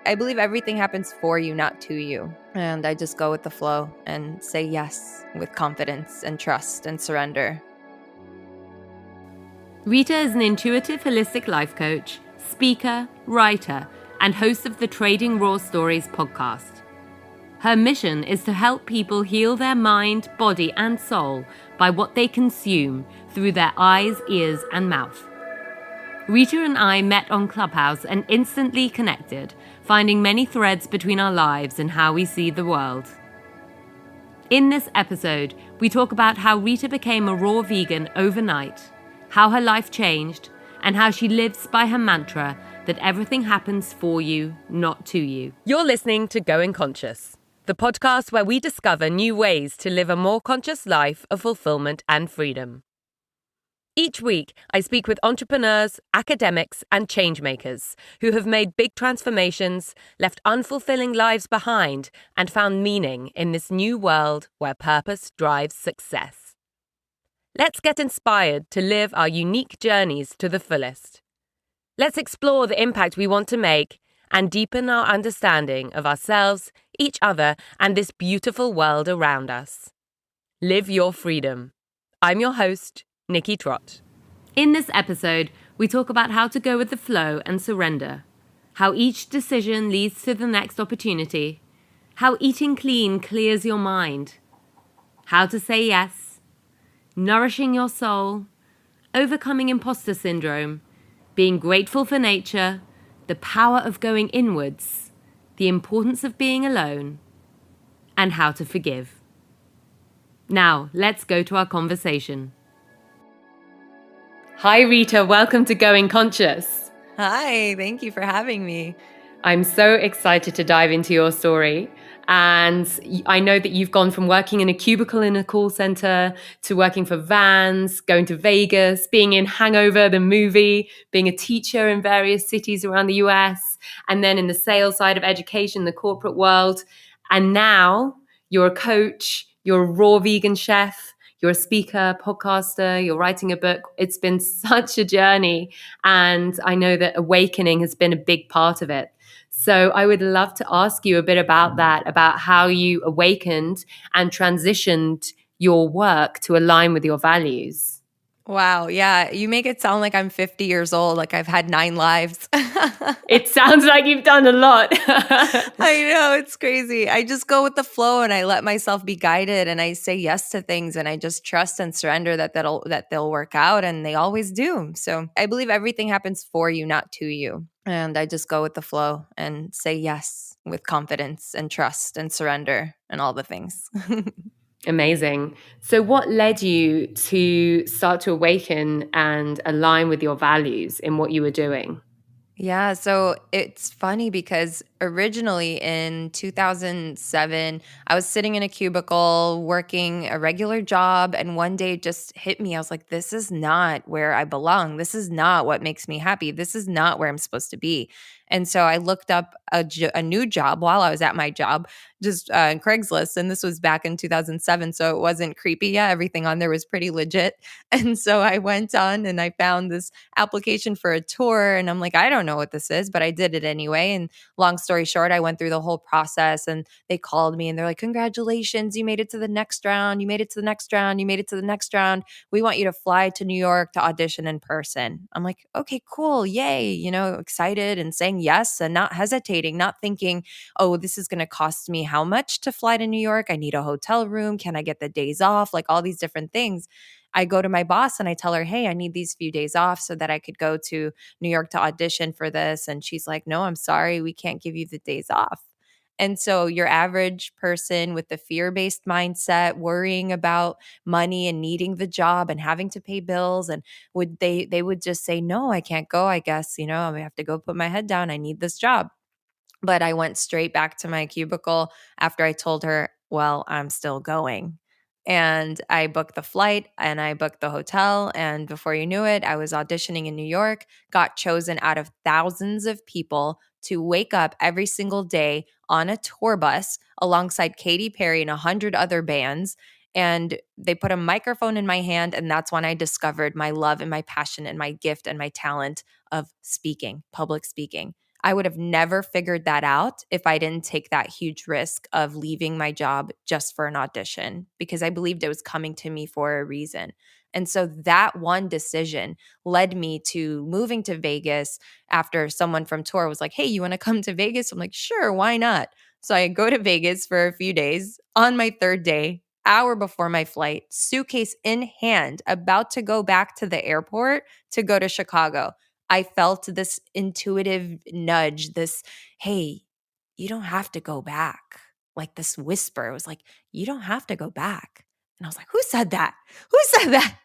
I believe everything happens for you, not to you. And I just go with the flow and say yes with confidence and trust and surrender. Rita is an intuitive holistic life coach, speaker, writer, and host of the Trading Raw Stories podcast. Her mission is to help people heal their mind, body, and soul by what they consume through their eyes, ears, and mouth. Rita and I met on Clubhouse and instantly connected, finding many threads between our lives and how we see the world. In this episode, we talk about how Rita became a raw vegan overnight, how her life changed, and how she lives by her mantra that everything happens for you, not to you. You're listening to Going Conscious, the podcast where we discover new ways to live a more conscious life of fulfillment and freedom. Each week, I speak with entrepreneurs, academics, and changemakers who have made big transformations, left unfulfilling lives behind, and found meaning in this new world where purpose drives success. Let's get inspired to live our unique journeys to the fullest. Let's explore the impact we want to make and deepen our understanding of ourselves, each other, and this beautiful world around us. Live your freedom. I'm your host, Nikki Trott. In this episode, we talk about how to go with the flow and surrender, how each decision leads to the next opportunity, how eating clean clears your mind, how to say yes, nourishing your soul, overcoming imposter syndrome, being grateful for nature, the power of going inwards, the importance of being alone, and how to forgive. Now, let's go to our conversation. Hi, Rita. Welcome to Going Conscious. Hi, thank you for having me. I'm so excited to dive into your story. And I know that you've gone from working in a cubicle in a call center to working for Vans, going to Vegas, being in Hangover, the movie, being a teacher in various cities around the US, and then in the sales side of education, the corporate world. And now you're a coach, you're a raw vegan chef, you're a speaker, podcaster, you're writing a book. It's been such a journey. And I know that awakening has been a big part of it. So I would love to ask you a bit about that, about how you awakened and transitioned your work to align with your values. Wow, yeah, you make it sound like I'm 50 years old, like I've had 9 lives. It sounds like you've done a lot. I know, it's crazy. I just go with the flow and I let myself be guided and I say yes to things and I just trust and surrender that they'll work out, and they always do. So I believe everything happens for you, not to you. And I just go with the flow and say yes with confidence and trust and surrender and all the things. Amazing. So what led you to start to awaken and align with your values in what you were doing? Yeah, so it's funny because originally in 2007, I was sitting in a cubicle working a regular job, and one day it just hit me. I was like, this is not where I belong. This is not what makes me happy. This is not where I'm supposed to be. And so I looked up a new job while I was at my job, just on Craigslist. And this was back in 2007. So it wasn't creepy yet. Everything on there was pretty legit. And so I went on and I found this application for a tour. And I'm like, I don't know what this is, but I did it anyway. And long story short, I went through the whole process and they called me and they're like, congratulations, you made it to the next round. You made it to the next round. You made it to the next round. We want you to fly to New York to audition in person. I'm like, okay, cool. Yay. Excited and saying yes and not hesitating, not thinking, oh, this is going to cost me how much to fly to New York? I need a hotel room. Can I get the days off? Like all these different things. I go to my boss and I tell her, hey, I need these few days off so that I could go to New York to audition for this. And she's like, no, I'm sorry. We can't give you the days off. And so your average person with the fear-based mindset, worrying about money and needing the job and having to pay bills, and they would just say, no, I can't go. I guess, I have to go put my head down. I need this job. But I went straight back to my cubicle after I told her, well, I'm still going. And I booked the flight and I booked the hotel. And before you knew it, I was auditioning in New York, got chosen out of thousands of people to wake up every single day on a tour bus alongside Katy Perry and 100 other bands. And they put a microphone in my hand. And that's when I discovered my love and my passion and my gift and my talent of speaking, public speaking. I would have never figured that out if I didn't take that huge risk of leaving my job just for an audition, because I believed it was coming to me for a reason. And so that one decision led me to moving to Vegas after someone from tour was like, "Hey, you want to come to Vegas?" I'm like, "Sure, why not?" So I go to Vegas for a few days. On my third day, hour before my flight, suitcase in hand, about to go back to the airport to go to Chicago, I felt this intuitive nudge, this, "Hey, you don't have to go back." Like this whisper. It was like, "You don't have to go back." And I was like, "Who said that? Who said that?"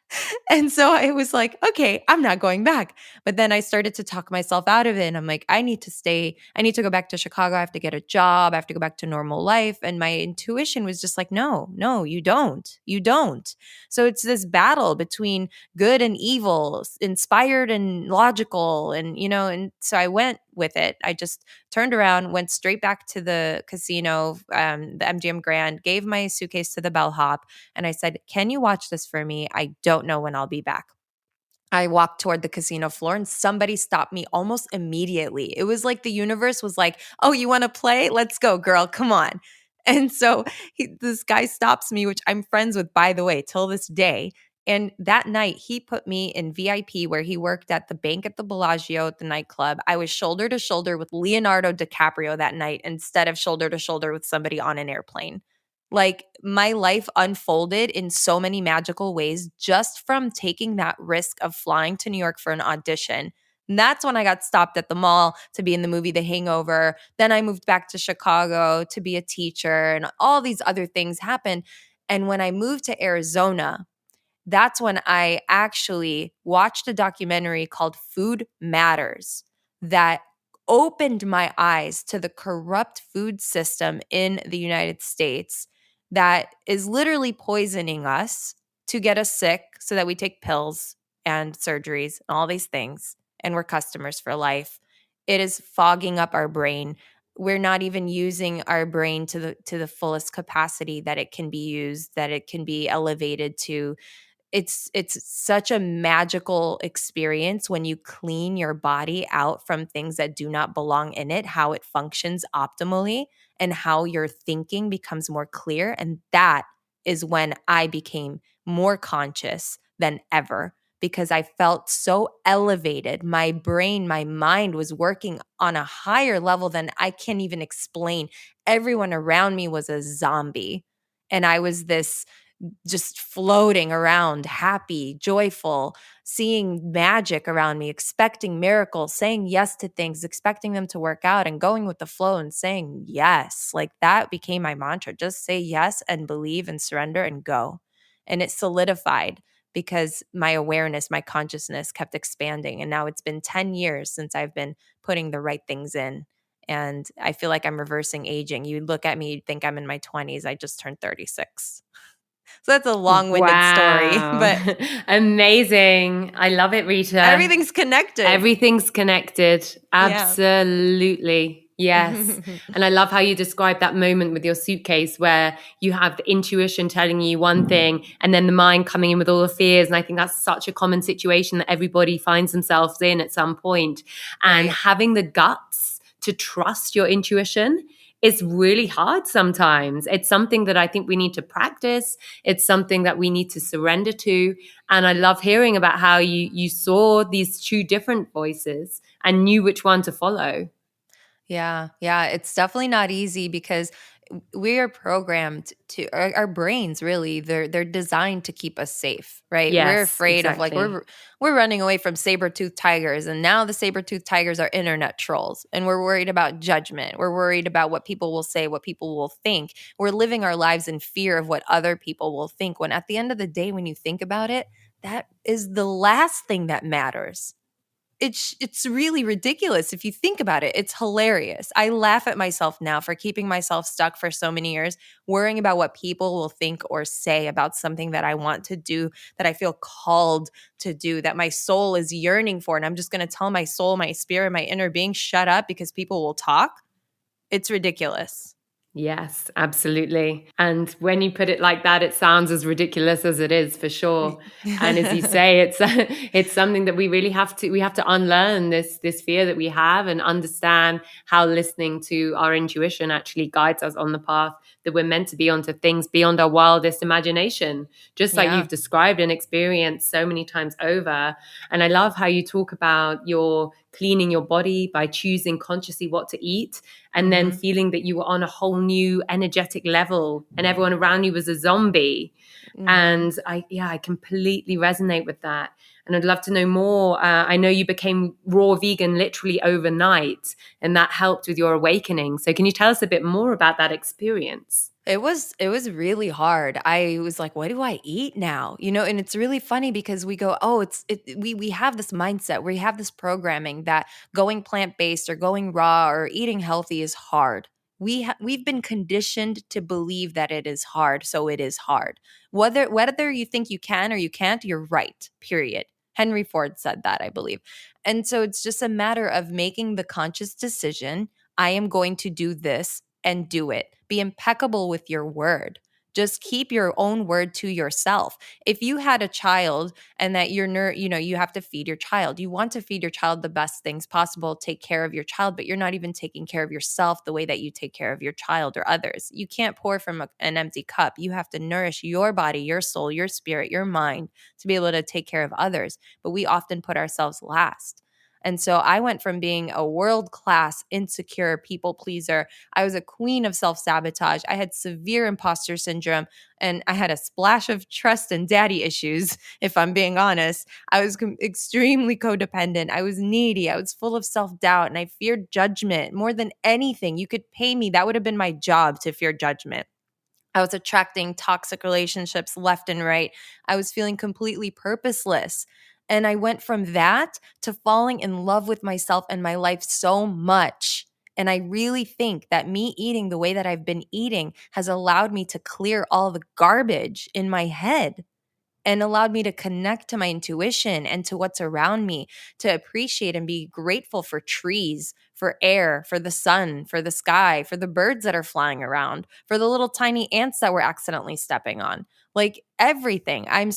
And so I was like, "Okay, I'm not going back." But then I started to talk myself out of it. And I'm like, I need to stay. I need to go back to Chicago. I have to get a job. I have to go back to normal life. And my intuition was just like, no, no, you don't. You don't. So it's this battle between good and evil, inspired and logical. And so I went with it. I just turned around, went straight back to the casino, the MGM Grand, gave my suitcase to the bellhop, and I said, "Can you watch this for me? I don't know when I'll be back." I walked toward the casino floor and somebody stopped me almost immediately. It was like the universe was like, "Oh, you want to play? Let's go, girl. Come on." And so this guy stops me, which I'm friends with, by the way, till this day. And that night, he put me in VIP where he worked at the bank at the Bellagio at the nightclub. I was shoulder to shoulder with Leonardo DiCaprio that night instead of shoulder to shoulder with somebody on an airplane. Like my life unfolded in so many magical ways just from taking that risk of flying to New York for an audition. And that's when I got stopped at the mall to be in the movie The Hangover. Then I moved back to Chicago to be a teacher, and all these other things happened. And when I moved to Arizona, that's when I actually watched a documentary called Food Matters that opened my eyes to the corrupt food system in the United States that is literally poisoning us to get us sick so that we take pills and surgeries and all these things, and we're customers for life. It is fogging up our brain. We're not even using our brain to the fullest capacity that it can be used, that it can be elevated to. It's such a magical experience when you clean your body out from things that do not belong in it, how it functions optimally and how your thinking becomes more clear. And that is when I became more conscious than ever because I felt so elevated. My brain, my mind was working on a higher level than I can even explain. Everyone around me was a zombie. And I was this just floating around, happy, joyful, seeing magic around me, expecting miracles, saying yes to things, expecting them to work out, and going with the flow and saying yes. Like that became my mantra. Just say yes and believe and surrender and go. And it solidified because my awareness, my consciousness kept expanding. And now it's been 10 years since I've been putting the right things in. And I feel like I'm reversing aging. You look at me, you'd think I'm in my 20s. I just turned 36. So that's a long-winded story, Wow. but Amazing. I love it, Rita. everything's connected. Everything's connected. Yeah. Absolutely. Yes. And I love how you describe that moment with your suitcase where you have the intuition telling you one thing and then the mind coming in with all the fears. And I think that's such a common situation that everybody finds themselves in at some point. And Right. having the guts to trust your intuition is really hard sometimes. It's something that I think we need to practice. It's something that we need to surrender to. And I love hearing about how you saw these two different voices and knew which one to follow. Yeah. Yeah. It's definitely not easy because we are programmed to our brains really they're designed to keep us safe, right? We're Yes, afraid of like exactly. we're running away from saber-toothed tigers, and now the saber-toothed tigers are internet trolls, and we're worried about judgment. We're worried about what people will say, what people will think. We're living our lives in fear of what other people will think, when at the end of the day, when you think about it, that is the last thing that matters. It's really ridiculous if you think about it. It's hilarious. I laugh at myself now for keeping myself stuck for so many years, worrying about what people will think or say about something that I want to do, that I feel called to do, that my soul is yearning for. And I'm just going to tell my soul, my spirit, my inner being, shut up because people will talk. It's ridiculous. Yes, absolutely. And when you put it like that, it sounds as ridiculous as it is, for sure. And as you say, it's it's something that we have to unlearn this fear that we have, and understand how listening to our intuition actually guides us on the path that we're meant to be on, to things beyond our wildest imagination, just like Yeah. you've described and experienced so many times over. And I love how you talk about your cleaning your body by choosing consciously what to eat, and then Hmm. feeling that you were on a whole new energetic level and everyone around you was a zombie. Hmm. And I completely resonate with that. And I'd love to know more. I know you became raw vegan literally overnight, and that helped with your awakening. So can you tell us a bit more about that experience? It was really hard. I was like, what do I eat now? And it's really funny because we go, oh, we have this mindset, we have this programming that going plant-based or going raw or eating healthy is hard. We've been conditioned to believe that it is hard, so it is hard. Whether you think you can or you can't, you're right. Period. Henry Ford said that, I believe. And so it's just a matter of making the conscious decision. I am going to do this and do it. Be impeccable with your word. Just keep your own word to yourself. If you had a child and that you have to feed your child. You want to feed your child the best things possible, take care of your child, but you're not even taking care of yourself the way that you take care of your child or others. You can't pour from an empty cup. You have to nourish your body, your soul, your spirit, your mind to be able to take care of others. But we often put ourselves last. And so I went from being a world class, insecure people pleaser. I was a queen of self sabotage. I had severe imposter syndrome, and I had a splash of trust and daddy issues, if I'm being honest. I was extremely codependent. I was needy. I was full of self doubt, and I feared judgment more than anything. You could pay me, that would have been my job, to fear judgment. I was attracting toxic relationships left and right. I was feeling completely purposeless. And I went from that to falling in love with myself and my life so much. And I really think that me eating the way that I've been eating has allowed me to clear all the garbage in my head and allowed me to connect to my intuition and to what's around me, to appreciate and be grateful for trees, for air, for the sun, for the sky, for the birds that are flying around, for the little tiny ants that we're accidentally stepping on. Like everything. I'm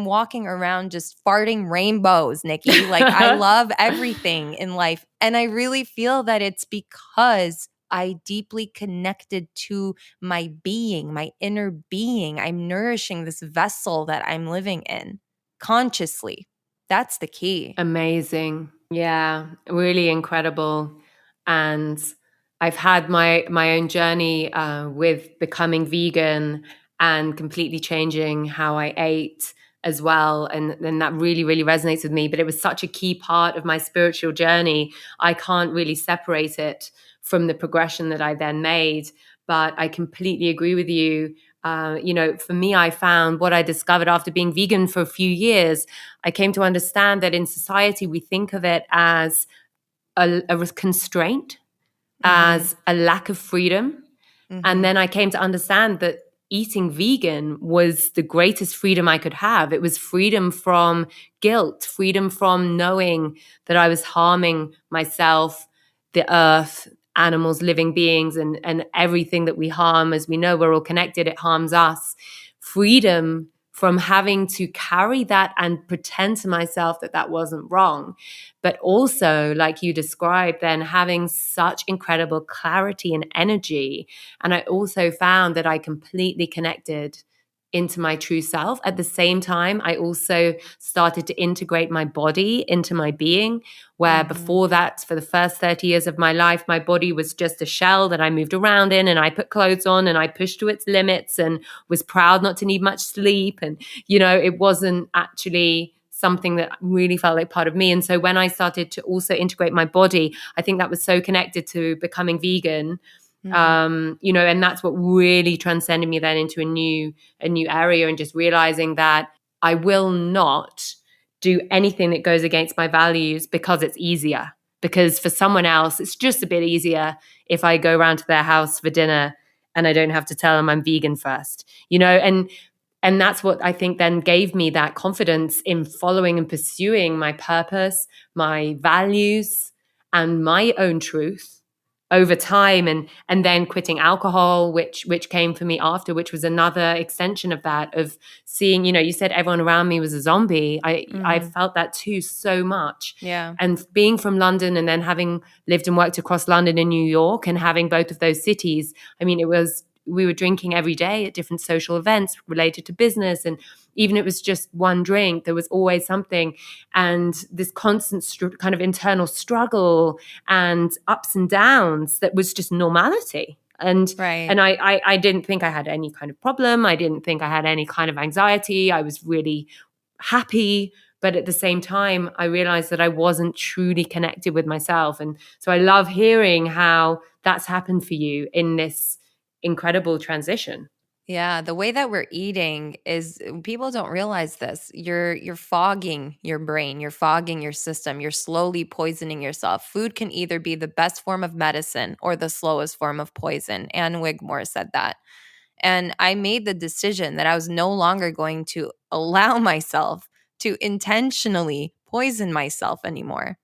walking around just farting rainbows, Nikki. Like I love everything in life. And I really feel that it's because I deeply connected to my being, my inner being. I'm nourishing this vessel that I'm living in consciously. That's the key. Amazing. Yeah, really incredible. And I've had my own journey with becoming vegan and completely changing how I ate as well. And that really, really resonates with me. But it was such a key part of my spiritual journey. I can't really separate it from the progression that I then made. But I completely agree with you. For me, I found what I discovered after being vegan for a few years. I came to understand that in society, we think of it as a constraint, Mm-hmm. as a lack of freedom. And Mm-hmm. then I came to understand that eating vegan was the greatest freedom I could have. It was freedom from guilt, freedom from knowing that I was harming myself, the earth, animals, living beings, and everything that we harm. As we know, we're all connected, it harms us. Freedom from having to carry that and pretend to myself that that wasn't wrong. But also, like you described, then having such incredible clarity and energy. And I also found that I completely connected into my true self. At the same time, I also started to integrate my body into my being, where Mm-hmm. before that, for the first 30 years of my life, my body was just a shell that I moved around in, and I put clothes on and I pushed to its limits and was proud not to need much sleep. And, it wasn't actually something that really felt like part of me. And so when I started to also integrate my body, I think that was so connected to becoming vegan. Mm-hmm. And that's what really transcended me then into a new area, and just realizing that I will not do anything that goes against my values because it's easier. Because for someone else, it's just a bit easier if I go around to their house for dinner and I don't have to tell them I'm vegan first, and that's what I think then gave me that confidence in following and pursuing my purpose, my values, and my own truth. over time, and then quitting alcohol, which came for me after, which was another extension of that, of seeing, you said everyone around me was a zombie. I Mm-hmm. felt that too so much. Yeah. And being from London and then having lived and worked across London and New York and having both of those cities, I mean, we were drinking every day at different social events related to business, and even if it was just one drink, there was always something, and this constant kind of internal struggle and ups and downs that was just normality. And Right. and I didn't think I had any kind of problem. I didn't think I had any kind of anxiety. I was really happy. But at the same time, I realized that I wasn't truly connected with myself. And so I love hearing how that's happened for you in this incredible transition. Yeah, the way that we're eating is people don't realize this. You're fogging your brain, you're fogging your system, you're slowly poisoning yourself. Food can either be the best form of medicine or the slowest form of poison. Anne Wigmore said that. And I made the decision that I was no longer going to allow myself to intentionally poison myself anymore.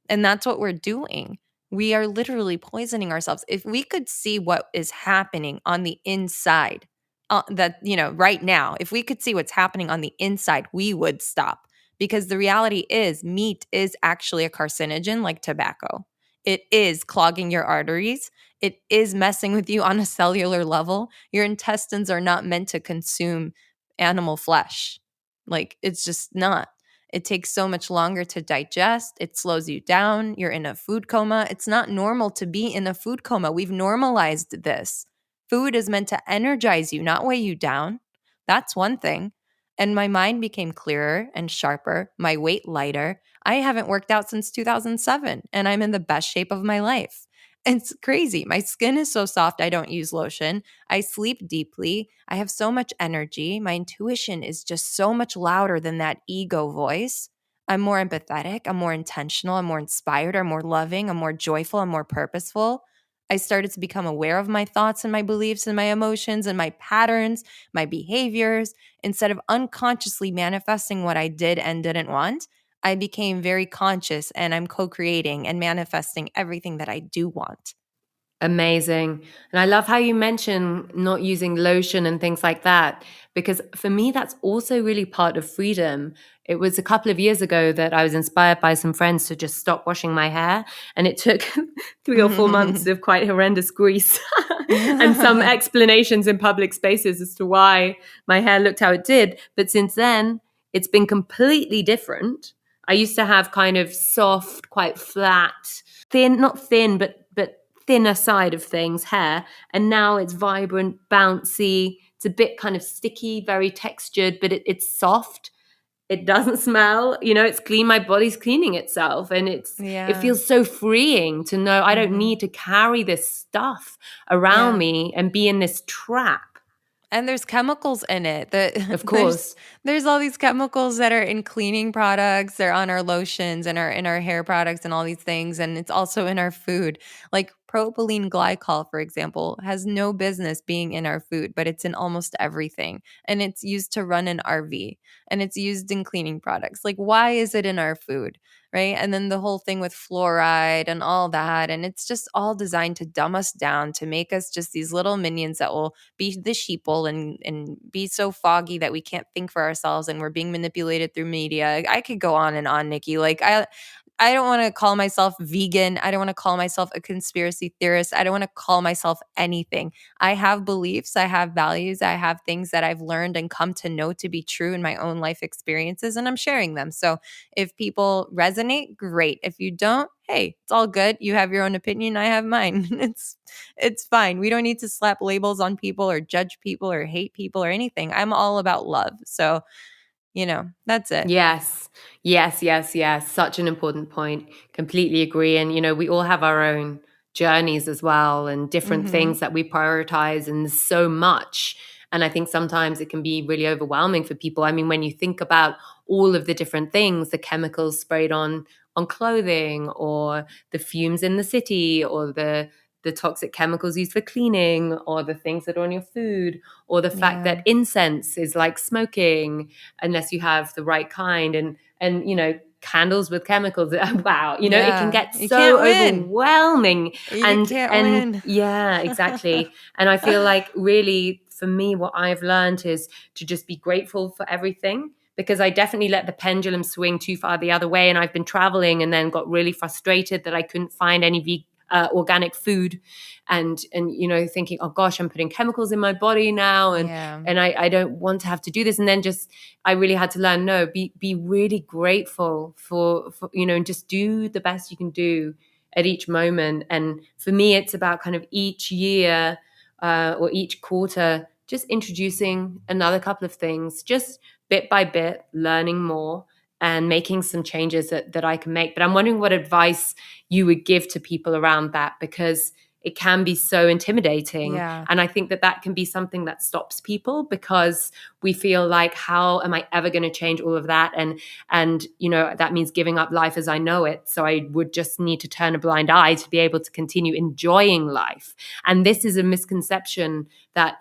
And that's what we're doing. We are literally poisoning ourselves. If we could see what is happening on the inside, right now, if we could see what's happening on the inside, we would stop. Because the reality is, meat is actually a carcinogen like tobacco. It is clogging your arteries. It is messing with you on a cellular level. Your intestines are not meant to consume animal flesh. Like, it's just not. It takes so much longer to digest. It slows you down. You're in a food coma. It's not normal to be in a food coma. We've normalized this. Food is meant to energize you, not weigh you down. That's one thing. And my mind became clearer and sharper, my weight lighter. I haven't worked out since 2007, and I'm in the best shape of my life. It's crazy. My skin is so soft, I don't use lotion. I sleep deeply. I have so much energy. My intuition is just so much louder than that ego voice. I'm more empathetic. I'm more intentional. I'm more inspired. I'm more loving. I'm more joyful. I'm more purposeful. I started to become aware of my thoughts and my beliefs and my emotions and my patterns, my behaviors. Instead of unconsciously manifesting what I did and didn't want, I became very conscious, and I'm co creating and manifesting everything that I do want. Amazing. And I love how you mention not using lotion and things like that, because for me, that's also really part of freedom. It was a couple of years ago that I was inspired by some friends to just stop washing my hair. And it took 3 or 4 months of quite horrendous grease and some explanations in public spaces as to why my hair looked how it did. But since then, it's been completely different. I used to have kind of soft, quite flat, thin, not thin, but thinner side of things hair, and now it's vibrant, bouncy. It's a bit kind of sticky, very textured, but it's soft. It doesn't smell, it's clean. My body's cleaning itself, and it Yeah. feels so freeing to know I don't Mhm. need to carry this stuff around Yeah. me and be in this trap. And there's chemicals in it. Of There's course. there's all these chemicals that are in cleaning products, they're on our lotions and our hair products and all these things, and it's also in our food. Like propylene glycol, for example, has no business being in our food, but it's in almost everything. And it's used to run an RV, and it's used in cleaning products. Like, why is it in our food? Right. And then the whole thing with fluoride and all that. And it's just all designed to dumb us down, to make us just these little minions that will be the sheeple and be so foggy that we can't think for ourselves, and we're being manipulated through media. I could go on and on, Nikki. Like, I don't want to call myself vegan. I don't want to call myself a conspiracy theorist. I don't want to call myself anything. I have beliefs, I have values, I have things that I've learned and come to know to be true in my own life experiences, and I'm sharing them. So if people resonate, great. If you don't, hey, it's all good. You have your own opinion, I have mine. It's fine. We don't need to slap labels on people or judge people or hate people or anything. I'm all about love. So, that's it. Yes, yes, yes, yes. Such an important point. Completely agree. And, we all have our own journeys as well and different Mhm. things that we prioritize, and there's so much. And I think sometimes it can be really overwhelming for people. I mean, when you think about all of the different things, the chemicals sprayed on clothing, or the fumes in the city, or the toxic chemicals used for cleaning, or the things that are on your food, or the fact Yeah. that incense is like smoking unless you have the right kind, and candles with chemicals. Wow. You know, it can Yeah. get You so can't win. overwhelming. You And, can't and win. yeah, exactly. And I feel like really for me, what I've learned is to just be grateful for everything, because I definitely let the pendulum swing too far the other way. And I've been traveling and then got really frustrated that I couldn't find any organic food, and you know, thinking, oh gosh, I'm putting chemicals in my body now, and Yeah. I don't want to have to do this. And then just I really had to learn, no, be really grateful for you know, and just do the best you can do at each moment. And for me, it's about kind of each year or each quarter, just introducing another couple of things, just bit by bit, learning more and making some changes that I can make. But I'm wondering what advice you would give to people around that, because it can be so intimidating. Yeah. And I think that can be something that stops people, because we feel like, how am I ever going to change all of that? And you know, that means giving up life as I know it. So I would just need to turn a blind eye to be able to continue enjoying life. And this is a misconception that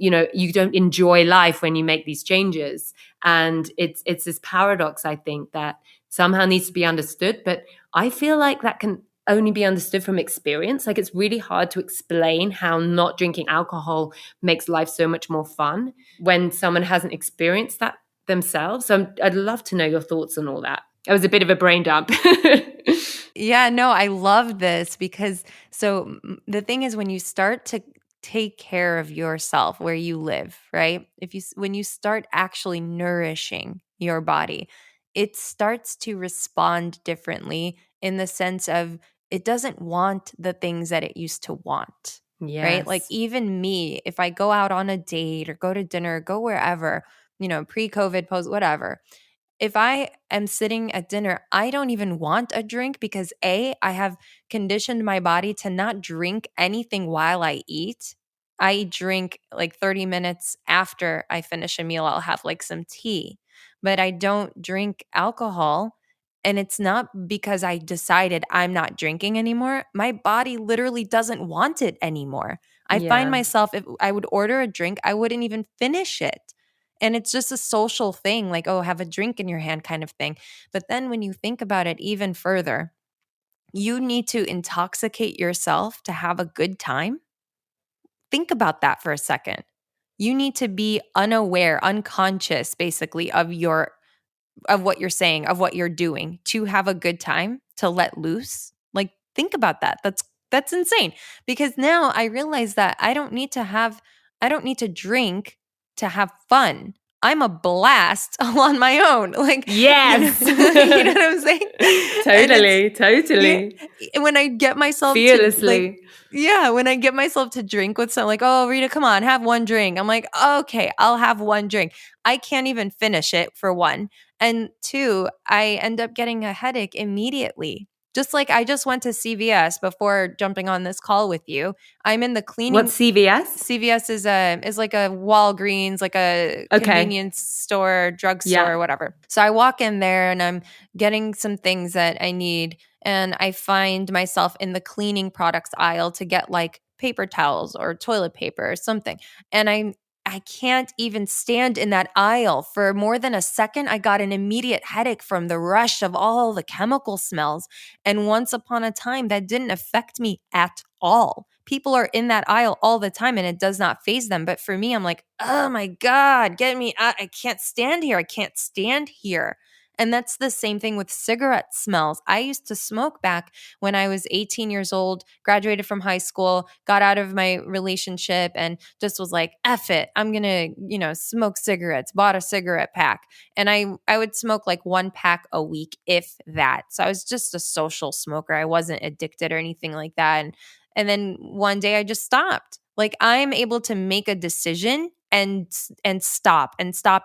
you know, you don't enjoy life when you make these changes. And it's this paradox, I think, that somehow needs to be understood. But I feel like that can only be understood from experience. Like, it's really hard to explain how not drinking alcohol makes life so much more fun when someone hasn't experienced that themselves. So I'd love to know your thoughts on all that. It was a bit of a brain dump. Yeah, no, I love this because the thing is, when you start to take care of yourself where you live, right? When you start actually nourishing your body, it starts to respond differently in the sense of it doesn't want the things that it used to want, right? Like Yes. even me, if I go out on a date or go to dinner, go wherever, you know, pre-COVID, post, whatever, if I am sitting at dinner, I don't even want a drink because I have conditioned my body to not drink anything while I eat. I drink like 30 minutes after I finish a meal, I'll have like some tea, but I don't drink alcohol. And it's not because I decided I'm not drinking anymore. My body literally doesn't want it anymore. I find Yeah. myself, if I would order a drink, I wouldn't even finish it. And it's just a social thing, like, oh, have a drink in your hand kind of thing. But then when you think about it even further, you need to intoxicate yourself to have a good time. Think about that for a second. You need to be unaware, unconscious, basically, of what you're saying, of what you're doing to have a good time, to let loose. Like, think about that. That's insane. Because now I realize that I don't need to drink to have fun. I'm a blast all on my own. Like, Yes. you know what I'm saying? And it's Totally. yeah, Totally. when I get myself to like Fearlessly. yeah, when I get myself to drink with someone like, "Oh, Rita, come on, have one drink." I'm like, "Okay, I'll have one drink." I can't even finish it for one. And two, I end up getting a headache immediately. Just like I just went to CVS before jumping on this call with you. I'm in the cleaning. What's CVS? CVS is like a Walgreens, like a Okay. convenience store, Yeah. drugstore, whatever. So I walk in there and I'm getting some things that I need, and I find myself in the cleaning products aisle to get like paper towels or toilet paper or something. And I can't even stand in that aisle for more than a second. I got an immediate headache from the rush of all the chemical smells. And once upon a time, that didn't affect me at all. People are in that aisle all the time and it does not phase them. But for me, I'm like, oh my God, get me out. I can't stand here. I can't stand here. And that's the same thing with cigarette smells. I used to smoke back when I was 18 years old, graduated from high school, got out of my relationship, and just was like, F it. I'm going to, smoke cigarettes, bought a cigarette pack. And I would smoke like one pack a week, if that. So I was just a social smoker. I wasn't addicted or anything like that. And then one day I just stopped. Like, I'm able to make a decision and stop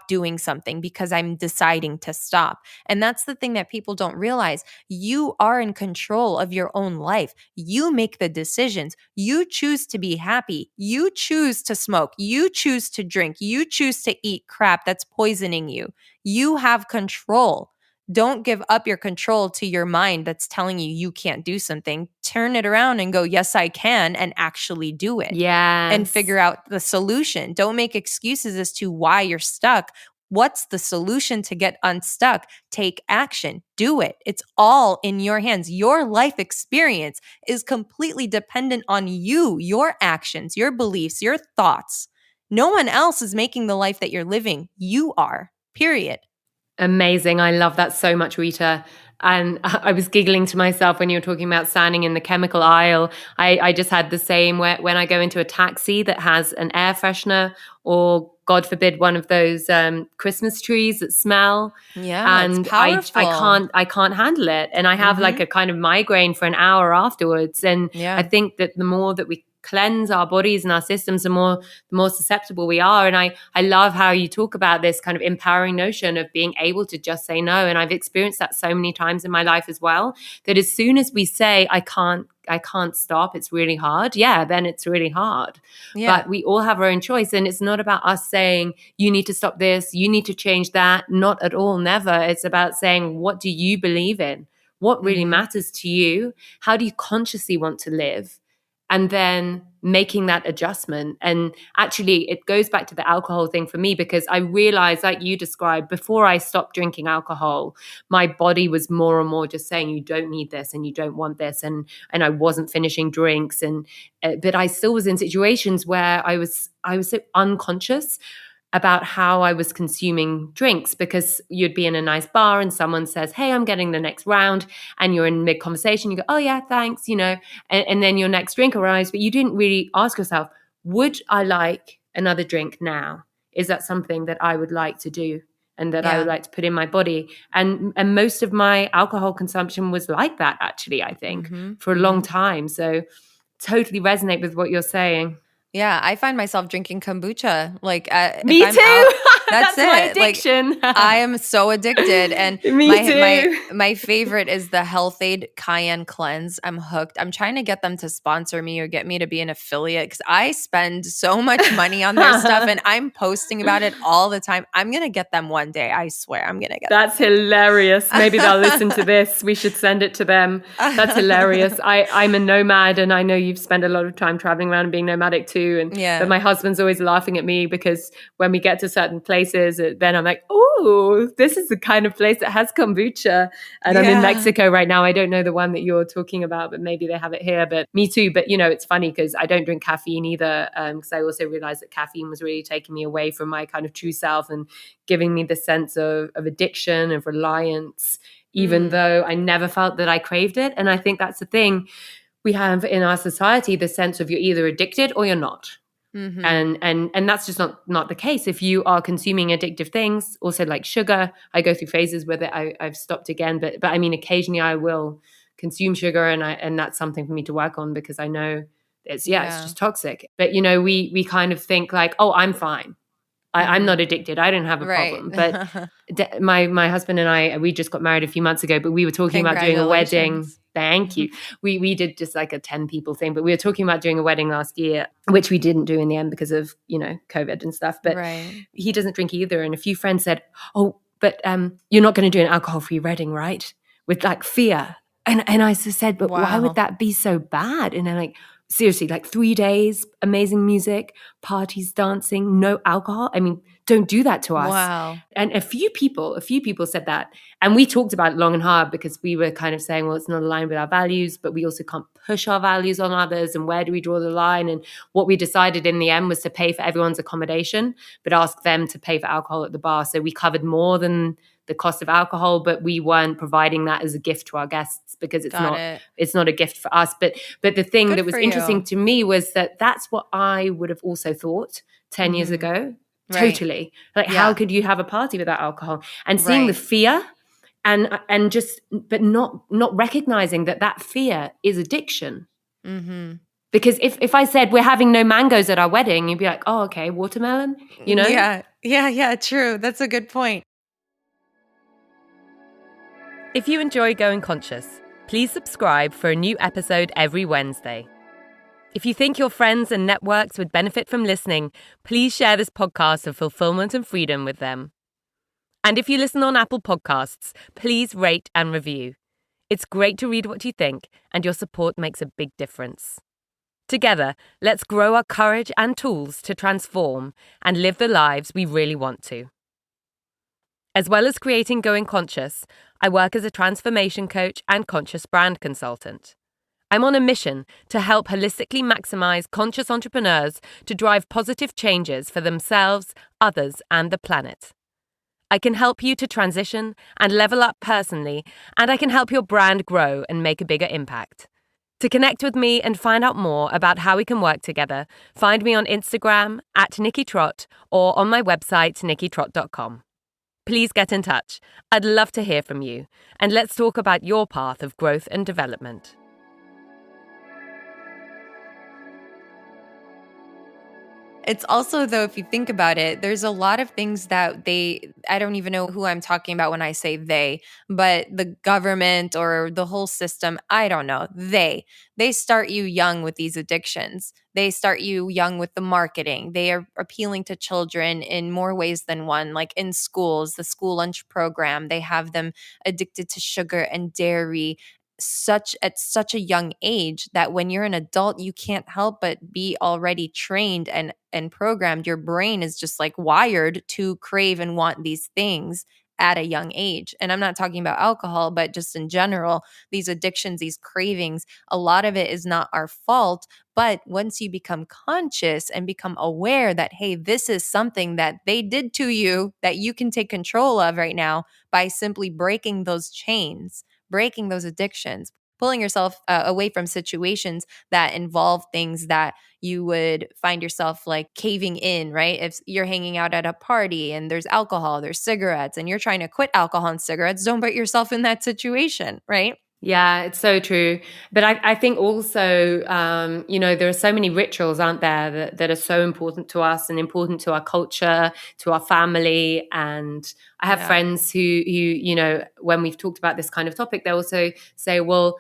doing something because I'm deciding to stop. And that's the thing that people don't realize. You are in control of your own life. You make the decisions. You choose to be happy. You choose to smoke. You choose to drink. You choose to eat crap that's poisoning you. You have control. Don't give up your control to your mind that's telling you you can't do something. Turn it around and go, yes, I can, and actually do it and Yes. figure out the solution. Don't make excuses as to why you're stuck What's the solution to get unstuck? Take action. Do it. It's all in your hands. Your life experience is completely dependent on you, your actions, your beliefs, your thoughts. No one else is making the life that you're living. You are, period. Amazing. I love that so much, Rita. And I was giggling to myself when you were talking about standing in the chemical aisle. I just had the same when I go into a taxi that has an air freshener or, God forbid, one of those Christmas trees that smell. Yeah, it's And powerful. I can't handle it. And I have like a kind of migraine for an hour afterwards. And Yeah. I think that the more that we cleanse our bodies and our systems, the more susceptible we are. And I love how you talk about this kind of empowering notion of being able to just say no. And I've experienced that so many times in my life as well, that as soon as we say, I can't stop, it's really hard. Yeah, then it's really hard. Yeah. But we all have our own choice. And it's not about us saying, you need to stop this, you need to change that. Not at all, never. It's about saying, what do you believe in? What really matters to you? How do you consciously want to live? And then making that adjustment. And actually, it goes back to the alcohol thing for me, because I realized, like you described, before I stopped drinking alcohol, my body was more and more just saying, you don't need this and you don't want this. And I wasn't finishing drinks. But I still was in situations where I was so unconscious about how I was consuming drinks, because you'd be in a nice bar and someone says, hey, I'm getting the next round. And you're in mid conversation. You go, oh yeah, thanks, and then your next drink arrives, but you didn't really ask yourself, would I like another drink now? Is that something that I would like to do and that I would like to put in my body? And most of my alcohol consumption was like that, actually, I think, for a long time. So totally resonate with what you're saying. Yeah, I find myself drinking kombucha. Like, me if I'm too. Out, that's my it. addiction. Like, I am so addicted, and Me too. my favorite is the Health Aid Cayenne Cleanse. I'm hooked. I'm trying to get them to sponsor me or get me to be an affiliate, because I spend so much money on their stuff, and I'm posting about it all the time. I'm gonna get them one day. I swear, I'm gonna get. That's them. Hilarious. Maybe they'll listen to this. We should send it to them. That's hilarious. I'm a nomad, and I know you've spent a lot of time traveling around and being nomadic too. But my husband's always laughing at me, because when we get to certain places, then I'm like, oh, this is the kind of place that has kombucha. And I'm in Mexico right now. I don't know the one that you're talking about, but maybe they have it here. But me too. But, it's funny because I don't drink caffeine either, because I also realized that caffeine was really taking me away from my kind of true self and giving me the sense of addiction, of reliance, even though I never felt that I craved it. And I think that's the thing we have in our society, the sense of you're either addicted or you're not. And that's just not the case. If you are consuming addictive things, also like sugar, I go through phases where I've stopped again, but I mean, occasionally I will consume sugar, and that's something for me to work on, because I know it's just toxic. But we kind of think like, oh, I'm fine. I'm not addicted. I don't have a problem. But my husband and I, we just got married a few months ago, but we were talking about doing a wedding. Thank you. We did just like a 10 people thing, but we were talking about doing a wedding last year, which we didn't do in the end because of, COVID and stuff. But he doesn't drink either. And a few friends said, oh, but you're not going to do an alcohol-free wedding, right? With like fear. And I said, but why would that be so bad? And they're like, seriously, like 3 days, amazing music, parties, dancing, no alcohol. I mean, don't do that to us. Wow. And a few people said that. And we talked about it long and hard, because we were kind of saying, well, it's not aligned with our values, but we also can't push our values on others. And where do we draw the line? And what we decided in the end was to pay for everyone's accommodation, but ask them to pay for alcohol at the bar. So we covered more than the cost of alcohol, but we weren't providing that as a gift to our guests, because it's not a gift for us. But the thing that was interesting to me was that that's what I would have also thought 10 years ago. Totally. Like, how could you have a party without alcohol? And seeing the fear and just, but not recognizing that fear is addiction. Because if I said we're having no mangoes at our wedding, you'd be like, oh, okay, watermelon, Yeah, true. That's a good point. If you enjoy Going Conscious, please subscribe for a new episode every Wednesday. If you think your friends and networks would benefit from listening, please share this podcast of fulfillment and freedom with them. And if you listen on Apple Podcasts, please rate and review. It's great to read what you think, and your support makes a big difference. Together, let's grow our courage and tools to transform and live the lives we really want to. As well as creating Going Conscious, I work as a transformation coach and conscious brand consultant. I'm on a mission to help holistically maximize conscious entrepreneurs to drive positive changes for themselves, others, and the planet. I can help you to transition and level up personally, and I can help your brand grow and make a bigger impact. To connect with me and find out more about how we can work together, find me on Instagram at Nikki Trott or on my website, nikkitrott.com. Please get in touch. I'd love to hear from you, and let's talk about your path of growth and development. It's also, though, if you think about it, there's a lot of things that I don't even know who I'm talking about when I say they, but the government or the whole system, I don't know. They start you young with these addictions. They start you young with the marketing. They are appealing to children in more ways than one. Like in schools, the school lunch program, they have them addicted to sugar and dairy at such a young age that when you're an adult you can't help but be already trained and programmed. Your brain is just like wired to crave and want these things at a young age. And I'm not talking about alcohol, but just in general, these addictions, these cravings, a lot of it is not our fault. But once you become conscious and become aware that, hey, this is something that they did to you that you can take control of right now by simply breaking those chains, breaking those addictions, pulling yourself away from situations that involve things that you would find yourself like caving in, right? If you're hanging out at a party and there's alcohol, there's cigarettes, and you're trying to quit alcohol and cigarettes, don't put yourself in that situation, right? Yeah, it's so true. But I think also, there are so many rituals, aren't there, that are so important to us and important to our culture, to our family. And I have friends who, when we've talked about this kind of topic, they also say, well,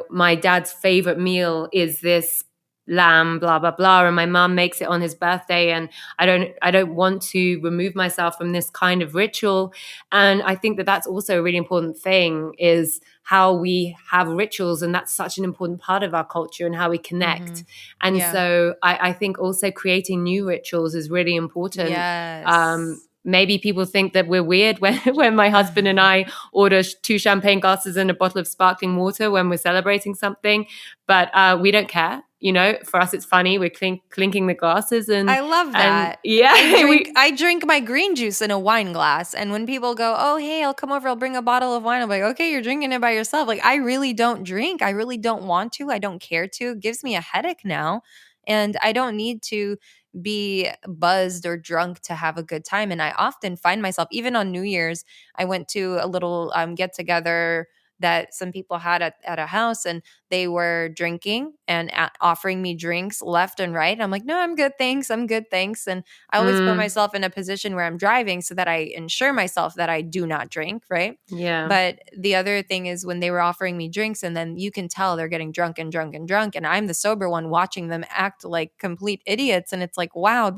my dad's favorite meal is this lamb, blah, blah, blah. And my mom makes it on his birthday. And I don't want to remove myself from this kind of ritual. And I think that that's also a really important thing, is how we have rituals. And that's such an important part of our culture and how we connect. Mm-hmm. And Yeah. so I think also creating new rituals is really important. Yes. Maybe people think that we're weird when my husband and I order 2 champagne glasses and a bottle of sparkling water when we're celebrating something, but we don't care. For us, it's funny. We're clinking the glasses, and I love that. Yeah, I drink my green juice in a wine glass, and when people go, "Oh, hey, I'll come over, I'll bring a bottle of wine," I'm like, "Okay, you're drinking it by yourself." Like, I really don't drink. I really don't want to. I don't care to. It gives me a headache now, and I don't need to be buzzed or drunk to have a good time. And I often find myself, even on New Year's, I went to a little get together that some people had at a house, and they were drinking and offering me drinks left and right. I'm like, no, I'm good, thanks. I'm good, thanks. And I always put myself in a position where I'm driving so that I ensure myself that I do not drink, right? Yeah. But the other thing is when they were offering me drinks, and then you can tell they're getting drunk and drunk and drunk, and I'm the sober one watching them act like complete idiots. And it's like, wow,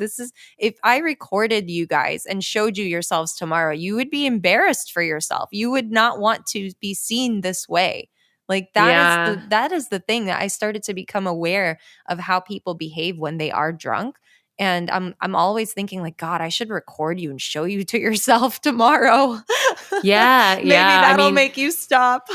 if I recorded you guys and showed you yourselves tomorrow, you would be embarrassed for yourself. You would not want to be seen this way. Like that is the thing that I started to become aware of, how people behave when they are drunk. And I'm always thinking like, God, I should record you and show you to yourself tomorrow. Yeah, Maybe yeah. that'll make you stop.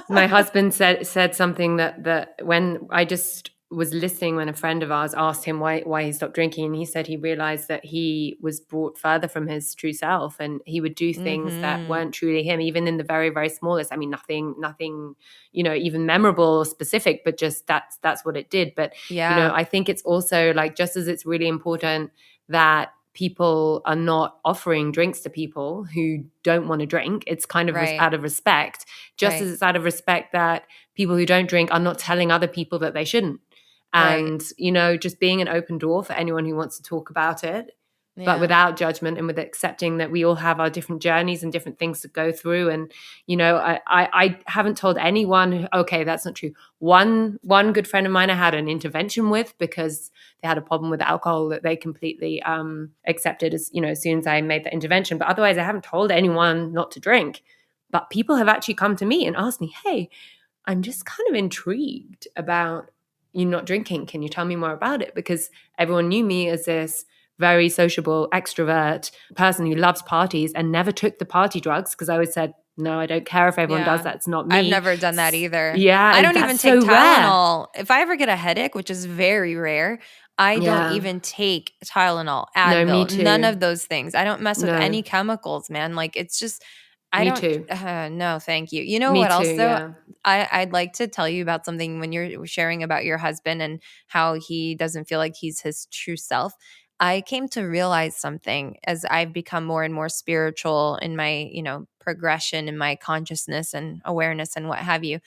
My husband said something that when I just was listening, when a friend of ours asked him why he stopped drinking, and he said he realized that he was brought further from his true self, and he would do things that weren't truly him, even in the very, very smallest. I mean, nothing, even memorable or specific, but just that's what it did. But I think it's also like, just as it's really important that people are not offering drinks to people who don't want to drink, it's kind of out of respect, just as it's out of respect that people who don't drink are not telling other people that they shouldn't. And, just being an open door for anyone who wants to talk about it, but without judgment, and with accepting that we all have our different journeys and different things to go through. And, I haven't told anyone, okay, that's not true. One good friend of mine I had an intervention with because they had a problem with alcohol that they completely accepted as soon as I made the intervention. But otherwise, I haven't told anyone not to drink. But people have actually come to me and asked me, hey, I'm just kind of intrigued about you not drinking. Can you tell me more about it? Because everyone knew me as this very sociable, extrovert person who loves parties and never took the party drugs because I always said, no, I don't care if everyone does that. It's not me. I've never done that either. Yeah. I don't that's even take so rare. Tylenol. If I ever get a headache, which is very rare, I don't even take Tylenol, No, me Advil, too. none of those things. I don't mess with No. any chemicals, man. Like, it's just, I Me don't, too. no, thank you. You know Me what too, else, though? yeah. I'd like to tell you about something when you're sharing about your husband and how he doesn't feel like he's his true self. I came to realize something as I've become more and more spiritual in my, progression in my consciousness and awareness and what have you.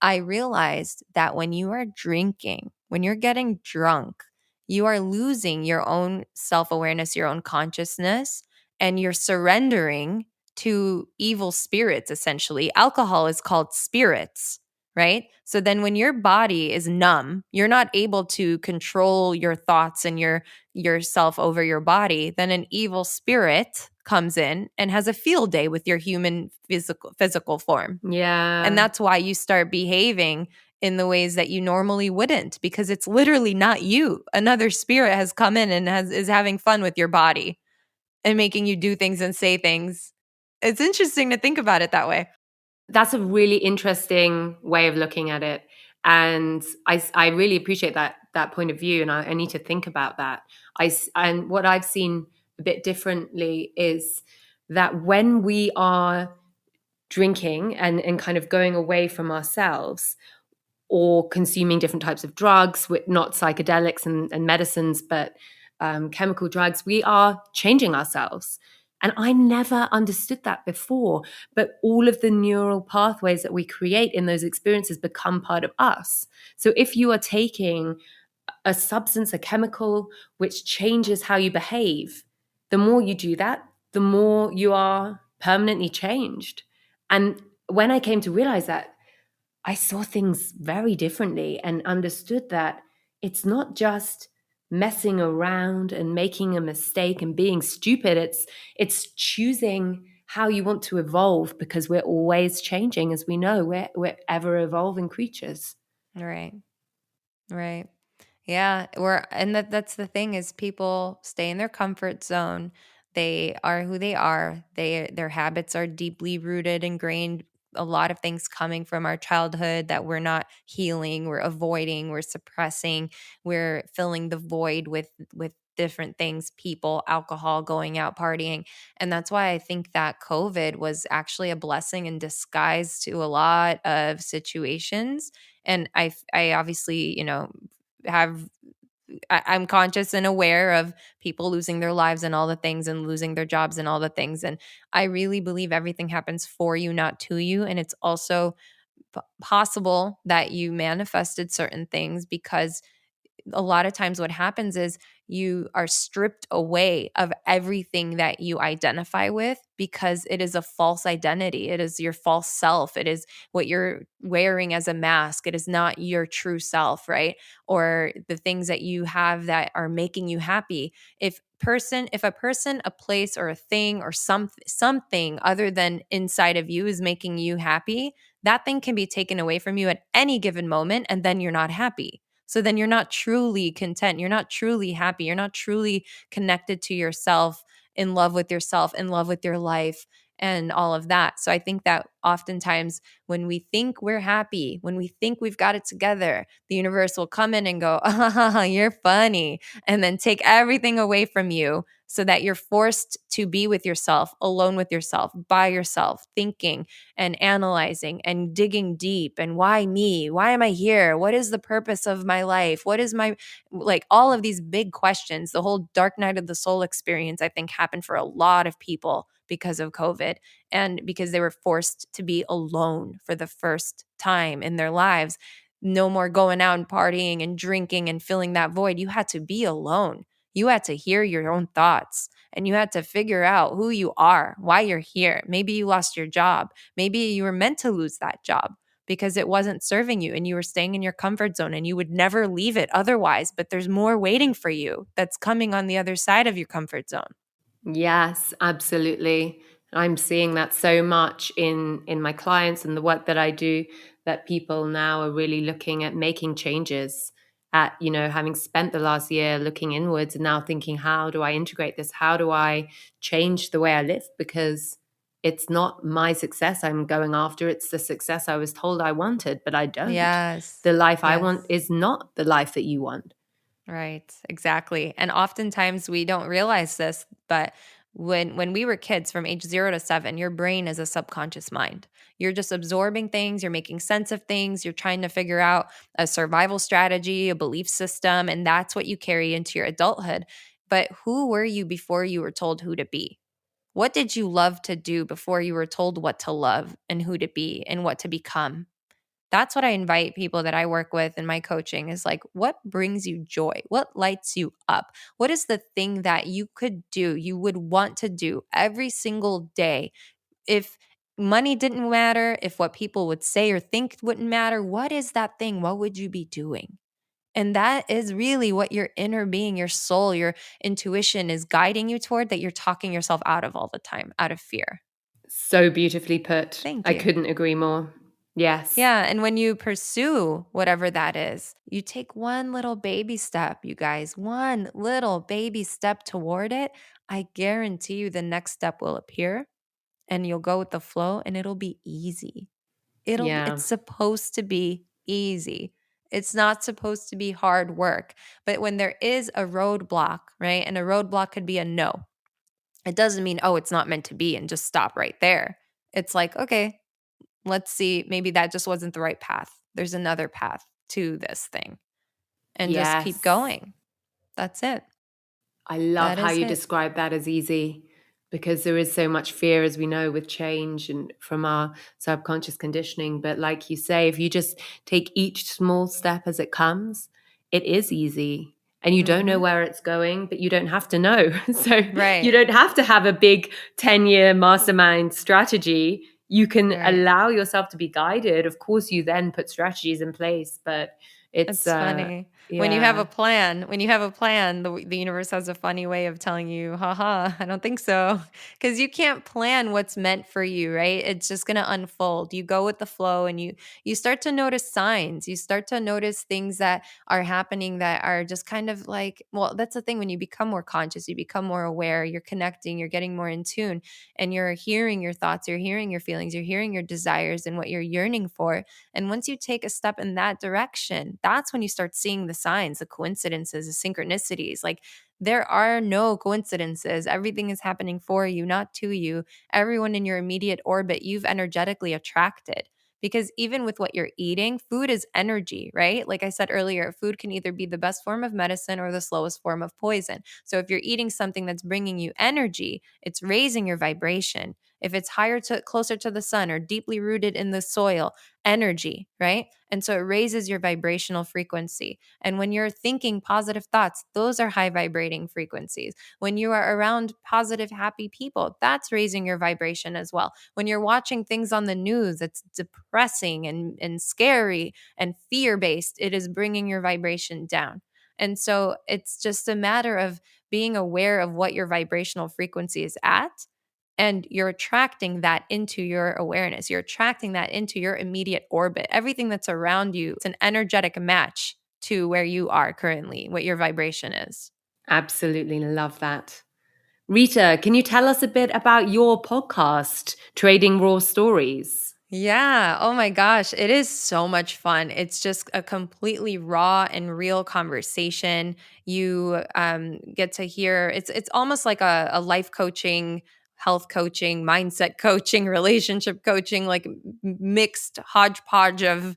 I realized that when you are drinking, when you're getting drunk, you are losing your own self awareness, your own consciousness, and you're surrendering to evil spirits, essentially. Alcohol is called spirits, right? So then when your body is numb, you're not able to control your thoughts and yourself over your body, then an evil spirit comes in and has a field day with your human physical form. Yeah. And that's why you start behaving in the ways that you normally wouldn't, because it's literally not you. Another spirit has come in and is having fun with your body and making you do things and say things. It's interesting to think about it that way. That's a really interesting way of looking at it. And I really appreciate that point of view. And I need to think about that. And what I've seen a bit differently is that when we are drinking and kind of going away from ourselves or consuming different types of drugs, with not psychedelics and medicines, but chemical drugs, we are changing ourselves. And I never understood that before. But all of the neural pathways that we create in those experiences become part of us. So if you are taking a substance, a chemical, which changes how you behave, the more you do that, the more you are permanently changed. And when I came to realize that, I saw things very differently and understood that it's not just messing around and making a mistake and being stupid. It's choosing how you want to evolve, because we're always changing, as we know. We're ever evolving creatures. Right. Right. Yeah, and that's the thing is people stay in their comfort zone. They are who they are. Their habits are deeply rooted, ingrained. A lot of things coming from our childhood that we're not healing, we're avoiding, we're suppressing, we're filling the void with different things, people, alcohol, going out partying. And that's why I think that COVID was actually a blessing in disguise to a lot of situations. And I obviously, have I'm conscious and aware of people losing their lives and all the things and losing their jobs and all the things. And I really believe everything happens for you, not to you. And it's also possible that you manifested certain things because a lot of times what happens is you are stripped away of everything that you identify with because it is a false identity. It is your false self. It is what you're wearing as a mask. It is not your true self, right? Or the things that you have that are making you happy. If a person, a place or a thing or something other than inside of you is making you happy, that thing can be taken away from you at any given moment and then you're not happy. So then you're not truly content. You're not truly happy. You're not truly connected to yourself, in love with yourself, in love with your life, and all of that. So I think that oftentimes when we think we're happy, when we think we've got it together, the universe will come in and go, oh, you're funny, and then take everything away from you so that you're forced to be with yourself, alone with yourself, by yourself, thinking and analyzing and digging deep. And why me? Why am I here? What is the purpose of my life? What is my, like, all of these big questions? The whole dark night of the soul experience, I think, happened for a lot of people because of COVID and because they were forced to be alone for the first time in their lives. No more going out and partying and drinking and filling that void. You had to be alone. You had to hear your own thoughts and you had to figure out who you are, why you're here. Maybe you lost your job. Maybe you were meant to lose that job because it wasn't serving you and you were staying in your comfort zone and you would never leave it otherwise. But there's more waiting for you that's coming on the other side of your comfort zone. Yes, absolutely. I'm seeing that so much in my clients and the work that I do, that people now are really looking at making changes. at, having spent the last year looking inwards and now thinking, how do I integrate this? How do I change the way I live? Because it's not my success I'm going after. It's the success I was told I wanted, but I don't. Yes. The life I want Yes. is not the life that you want. Right, exactly. And oftentimes we don't realize this, but when we were kids from age 0 to 7, your brain is a subconscious mind. You're just absorbing things, you're making sense of things, you're trying to figure out a survival strategy, a belief system, and that's what you carry into your adulthood. But who were you before you were told who to be? What did you love to do before you were told what to love and who to be and what to become? That's what I invite people that I work with in my coaching is like, what brings you joy? What lights you up? What is the thing that you could do, you would want to do every single day? If money didn't matter, if what people would say or think wouldn't matter, what is that thing? What would you be doing? And that is really what your inner being, your soul, your intuition is guiding you toward, that you're talking yourself out of all the time, out of fear. So beautifully put. Thank I you. couldn't agree more. Yes. Yeah. And when you pursue whatever that is, you take one little baby step, you guys, one little baby step toward it. I guarantee you the next step will appear and you'll go with the flow and it'll be easy. Yeah. It's supposed to be easy. It's not supposed to be hard work. But when there is a roadblock, right? And a roadblock could be a no. It doesn't mean, oh, it's not meant to be and just stop right there. It's like, okay, let's see, maybe that just wasn't the right path. There's another path to this thing and just keep Yes. going. That's it. I love That how is you it. describe that as easy, because there is so much fear, as we know, with change and from our subconscious conditioning. But like you say, if you just take each small step as it comes, it is easy. And you don't know Mhm. where it's going, but you don't have to know. So you Right. don't have to have a big 10-year mastermind strategy. You can Right. allow yourself to be guided. Of course, you then put strategies in place, but it's, It's funny. yeah. When you have a plan, the universe has a funny way of telling you, haha, I don't think so. Because you can't plan what's meant for you, right? It's just gonna unfold. You go with the flow and you start to notice signs. You start to notice things that are happening that are just kind of like, well, that's the thing. When you become more conscious, you become more aware, you're connecting, you're getting more in tune, and you're hearing your thoughts, you're hearing your feelings, you're hearing your desires and what you're yearning for. And once you take a step in that direction, that's when you start seeing the signs, the coincidences, the synchronicities. Like there are no coincidences. Everything is happening for you, not to you. Everyone in your immediate orbit, you've energetically attracted. Because even with what you're eating, food is energy, right? Like I said earlier, food can either be the best form of medicine or the slowest form of poison. So if you're eating something that's bringing you energy, it's raising your vibration. If it's closer to the sun or deeply rooted in the soil, energy, right? And so it raises your vibrational frequency. And when you're thinking positive thoughts, those are high vibrating frequencies. When you are around positive, happy people, that's raising your vibration as well. When you're watching things on the news that's depressing and scary and fear based, it is bringing your vibration down. And so it's just a matter of being aware of what your vibrational frequency is at, and you're attracting that into your awareness. You're attracting that into your immediate orbit. Everything that's around you, it's an energetic match to where you are currently, what your vibration is. Absolutely love that. Rita, can you tell us a bit about your podcast, Trading Raw Stories? Yeah. Oh my gosh. It is so much fun. It's just a completely raw and real conversation. You get to hear it's almost like a life coaching, health coaching, mindset coaching, relationship coaching, like mixed hodgepodge of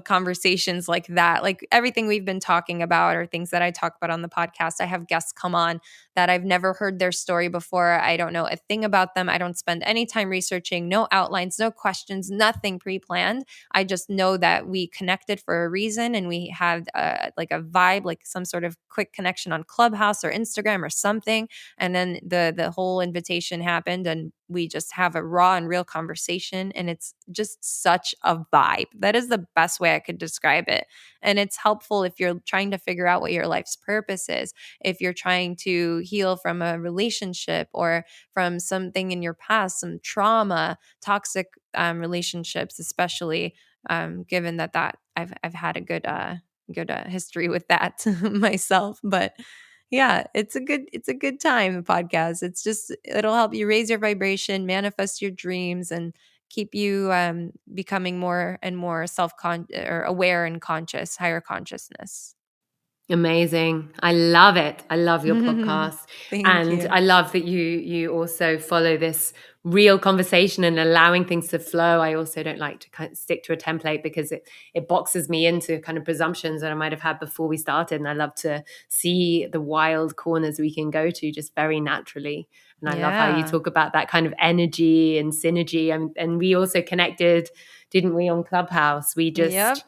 conversations like that. Like everything we've been talking about or things that I talk about on the podcast. I have guests come on that I've never heard their story before. I don't know a thing about them. I don't spend any time researching, no outlines, no questions, nothing pre planned. I just know that we connected for a reason and we had like a vibe, like some sort of quick connection on Clubhouse or Instagram or something. And then the whole invitation happened and we just have a raw and real conversation. And it's just such a vibe. That is the best way I could describe it. And it's helpful if you're trying to figure out what your life's purpose is, if you're trying to heal from a relationship or from something in your past, some trauma, toxic relationships, especially given that I've had a good history with that myself. But yeah, it's a good time, the podcast. It'll help you raise your vibration, manifest your dreams, and keep you becoming more and more or aware and conscious, higher consciousness. Amazing. I love it. I love your podcast. Thank And you. I love that you also follow this real conversation and allowing things to flow. I also don't like to kind of stick to a template because it boxes me into kind of presumptions that I might have had before we started. And I love to see the wild corners we can go to just very naturally. And I love how you Yeah. talk about that kind of energy and synergy. And we also connected, didn't we, on Clubhouse? Yep.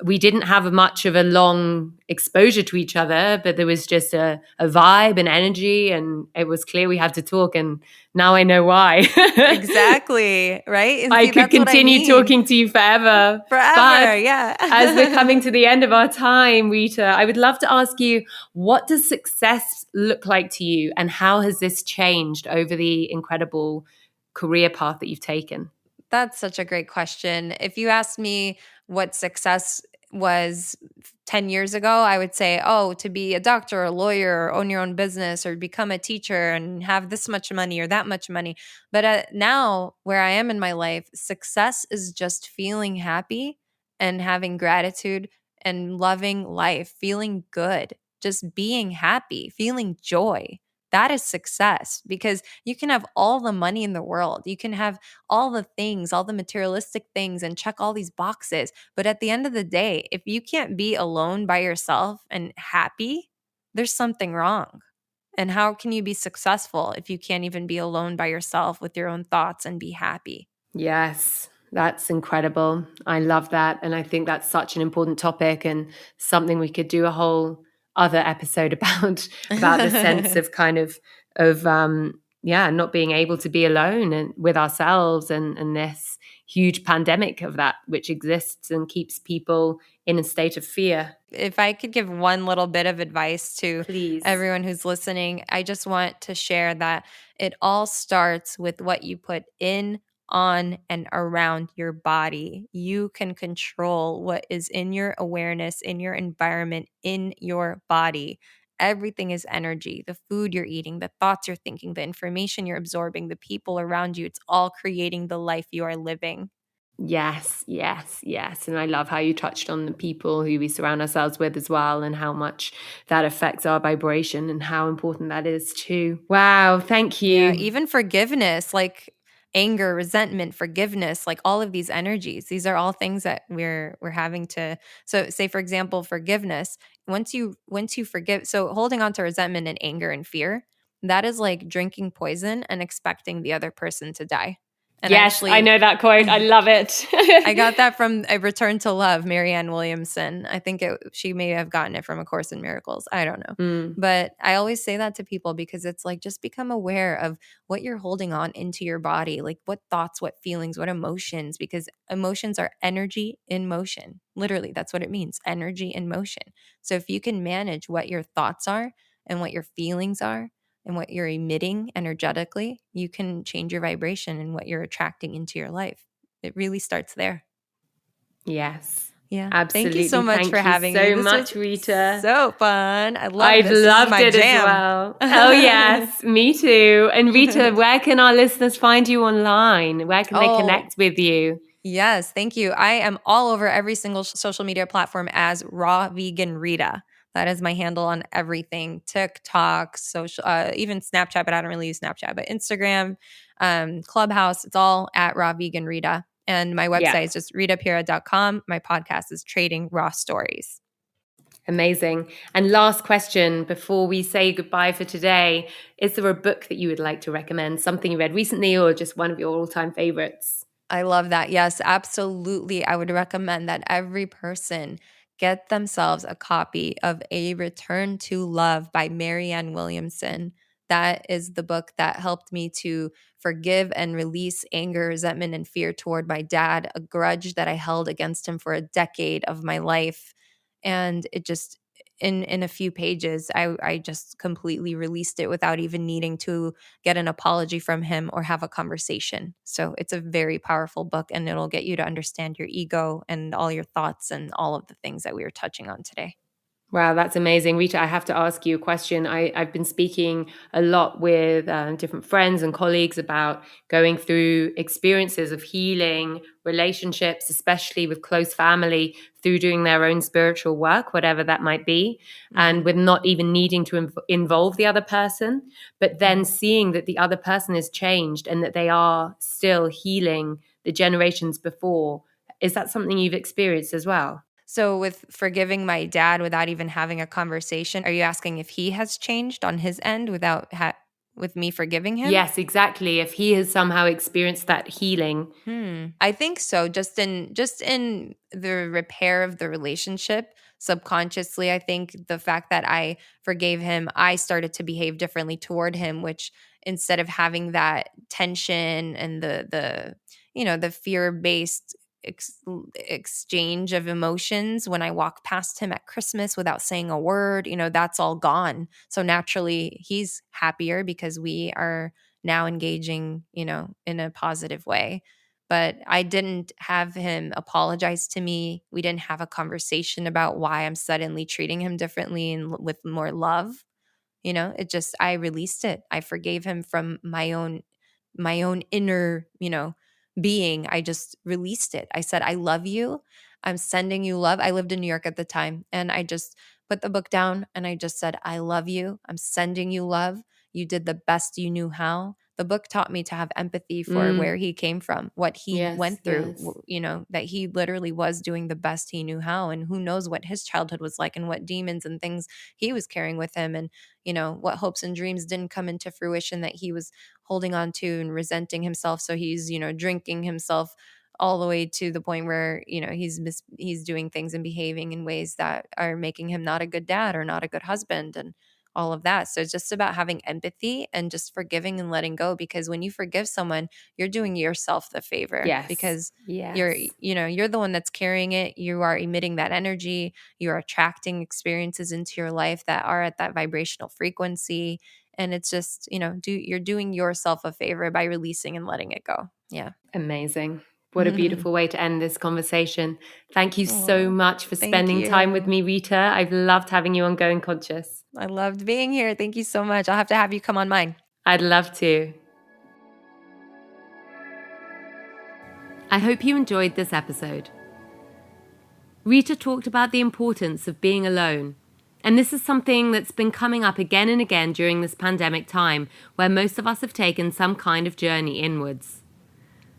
We didn't have much of a long exposure to each other, but there was just a vibe and energy, and it was clear we had to talk. And now I know why. Exactly. Right. And I see, could that's what I continue mean. talking to you forever. Forever. But Yeah. as we're coming to the end of our time, Rita, I would love to ask you, what does success look like to you, and how has this changed over the incredible career path that you've taken? That's such a great question. If you asked me what success was 10 years ago, I would say, oh, to be a doctor, a lawyer, or own your own business, or become a teacher and have this much money or that much money. But now, where I am in my life, success is just feeling happy and having gratitude and loving life, feeling good, just being happy, feeling joy. That is success, because you can have all the money in the world. You can have all the things, all the materialistic things, and check all these boxes. But at the end of the day, if you can't be alone by yourself and happy, there's something wrong. And how can you be successful if you can't even be alone by yourself with your own thoughts and be happy? Yes, that's incredible. I love that. And I think that's such an important topic and something we could do a whole other episode about the sense of kind of yeah, not being able to be alone and with ourselves and this huge pandemic of that which exists and keeps people in a state of fear. If I could give one little bit of advice to Please. everyone who's listening, I just want to share that it all starts with what you put in, on, and around your body. You can control what is in your awareness, in your environment, in your body. Everything is energy. The food you're eating, the thoughts you're thinking, the information you're absorbing, the people around you, it's all creating the life you are living. Yes, yes, yes. And I love how you touched on the people who we surround ourselves with as well, and how much that affects our vibration and how important that is too. Wow, thank Yeah, you. even forgiveness, like anger, resentment, forgiveness, like all of these energies. These are all things that we're having to. So say for example, forgiveness. Once you forgive, so holding on to resentment and anger and fear, that is like drinking poison and expecting the other person to die. And Yes, I actually know that quote. I love it. I got that from A Return to Love, Marianne Williamson. I think she may have gotten it from A Course in Miracles. I don't know. Mm, But I always say that to people because it's like, just become aware of what you're holding on into your body, like what thoughts, what feelings, what emotions, because emotions are energy in motion. Literally, that's what it means, energy in motion. So if you can manage what your thoughts are and what your feelings are, and what you're emitting energetically, you can change your vibration and what you're attracting into your life. It really starts there. yes, Yeah. Thank you so absolutely. much for Thank you having me. so This was much, Rita. so fun. I love I've this. This is loved my it as jam. well. Oh, yes, me too. And Rita, where can our listeners find you online? Where can they Oh, connect with you? yes. Thank you. I am all over every single social media platform as Raw Vegan Rita. That is my handle on everything: TikTok, social, even Snapchat, but I don't really use Snapchat, but Instagram, Clubhouse. It's all at Raw Vegan Rita. And my Yeah. website is just ritapira.com. My podcast is Trading Raw Stories. Amazing. And last question before we say goodbye for today. Is there a book that you would like to recommend? Something you read recently or just one of your all-time favorites? I love that. Yes, absolutely. I would recommend that every person get themselves a copy of A Return to Love by Marianne Williamson. That is the book that helped me to forgive and release anger, resentment, and fear toward my dad, a grudge that I held against him for a decade of my life. And in a few pages, I just completely released it without even needing to get an apology from him or have a conversation. So it's a very powerful book, and it'll get you to understand your ego and all your thoughts and all of the things that we were touching on today. Wow, that's amazing. Rita, I have to ask you a question. I've been speaking a lot with different friends and colleagues about going through experiences of healing relationships, especially with close family, through doing their own spiritual work, whatever that might be, and with not even needing to involve the other person, but then seeing that the other person is changed and that they are still healing the generations before. Is that something you've experienced as well? So with forgiving my dad without even having a conversation, are you asking if he has changed on his end with me forgiving him? Yes, exactly. If he has somehow experienced that healing. I think so. Just in the repair of the relationship, subconsciously, I think the fact that I forgave him, I started to behave differently toward him, which instead of having that tension and the fear-based exchange of emotions when I walk past him at Christmas without saying a word, that's all gone. So naturally, he's happier because we are now engaging, in a positive way. But I didn't have him apologize to me. We didn't have a conversation about why I'm suddenly treating him differently and with more love. I released it. I forgave him from my own inner, being. I just released it. I said, I love you. I'm sending you love. I lived in New York at the time, and I just put the book down and I just said, I love you. I'm sending you love. You did the best you knew how. The book taught me to have empathy for where he came from, what he Yes, went through, yes. that he literally was doing the best he knew how. And who knows what his childhood was like and what demons and things he was carrying with him. And what hopes and dreams didn't come into fruition that he was holding on to and resenting himself. So he's, drinking himself all the way to the point where, he's doing things and behaving in ways that are making him not a good dad or not a good husband and all of that. So it's just about having empathy and just forgiving and letting go, because when you forgive someone, you're doing yourself the favor, Yes. because you're, Yes. you're the one that's carrying it. You are emitting that energy. You're attracting experiences into your life that are at that vibrational frequency. And it's just, you're doing yourself a favor by releasing and letting it go. Yeah. Amazing. What a beautiful way to end this conversation. Thank you so Oh, much for thank spending time with you. me, Rita. I've loved having you on Going Conscious. I loved being here. Thank you so much. I'll have to have you come on mine. I'd love to. I hope you enjoyed this episode. Rita talked about the importance of being alone. And this is something that's been coming up again and again during this pandemic time, where most of us have taken some kind of journey inwards.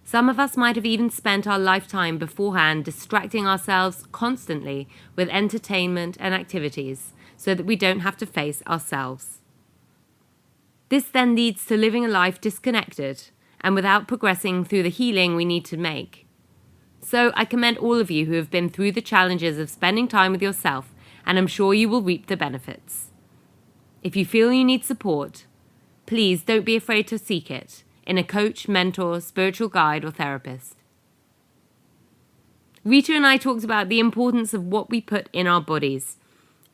Some of us might have even spent our lifetime beforehand distracting ourselves constantly with entertainment and activities so that we don't have to face ourselves. This then leads to living a life disconnected and without progressing through the healing we need to make. So I commend all of you who have been through the challenges of spending time with yourself, and I'm sure you will reap the benefits. If you feel you need support, please don't be afraid to seek it in a coach, mentor, spiritual guide, or therapist. Rita and I talked about the importance of what we put in our bodies.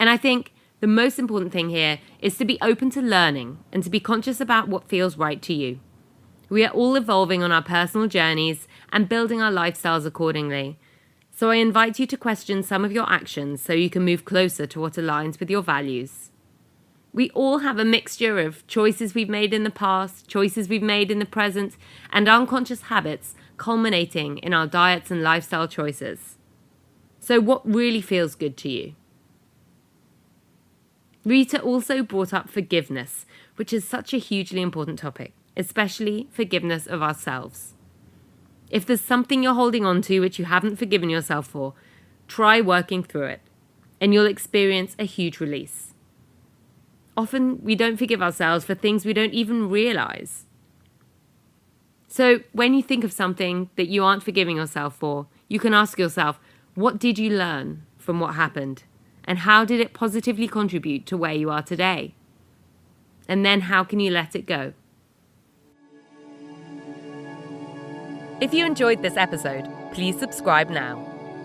And I think the most important thing here is to be open to learning and to be conscious about what feels right to you. We are all evolving on our personal journeys and building our lifestyles accordingly. So I invite you to question some of your actions so you can move closer to what aligns with your values. We all have a mixture of choices we've made in the past, choices we've made in the present, and unconscious habits culminating in our diets and lifestyle choices. So what really feels good to you? Rita also brought up forgiveness, which is such a hugely important topic, especially forgiveness of ourselves. If there's something you're holding on to which you haven't forgiven yourself for, try working through it, and you'll experience a huge release. Often we don't forgive ourselves for things we don't even realize. So when you think of something that you aren't forgiving yourself for, you can ask yourself, what did you learn from what happened? And how did it positively contribute to where you are today? And then how can you let it go? If you enjoyed this episode, please subscribe now.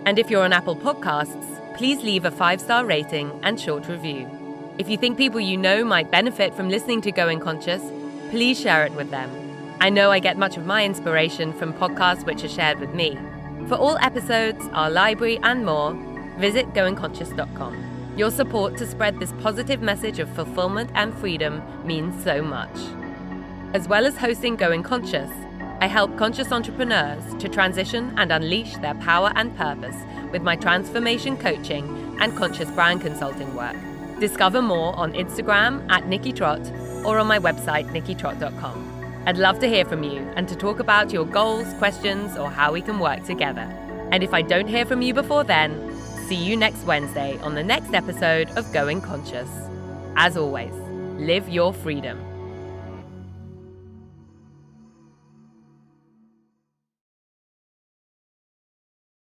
And if you're on Apple Podcasts, please leave a 5-star rating and short review. If you think people you know might benefit from listening to Going Conscious, please share it with them. I know I get much of my inspiration from podcasts which are shared with me. For all episodes, our library, and more, visit goingconscious.com. Your support to spread this positive message of fulfillment and freedom means so much. As well as hosting Going Conscious, I help conscious entrepreneurs to transition and unleash their power and purpose with my transformation coaching and conscious brand consulting work. Discover more on Instagram at Nikki Trott or on my website, nikkitrott.com. I'd love to hear from you and to talk about your goals, questions, or how we can work together. And if I don't hear from you before then, see you next Wednesday on the next episode of Going Conscious. As always, live your freedom.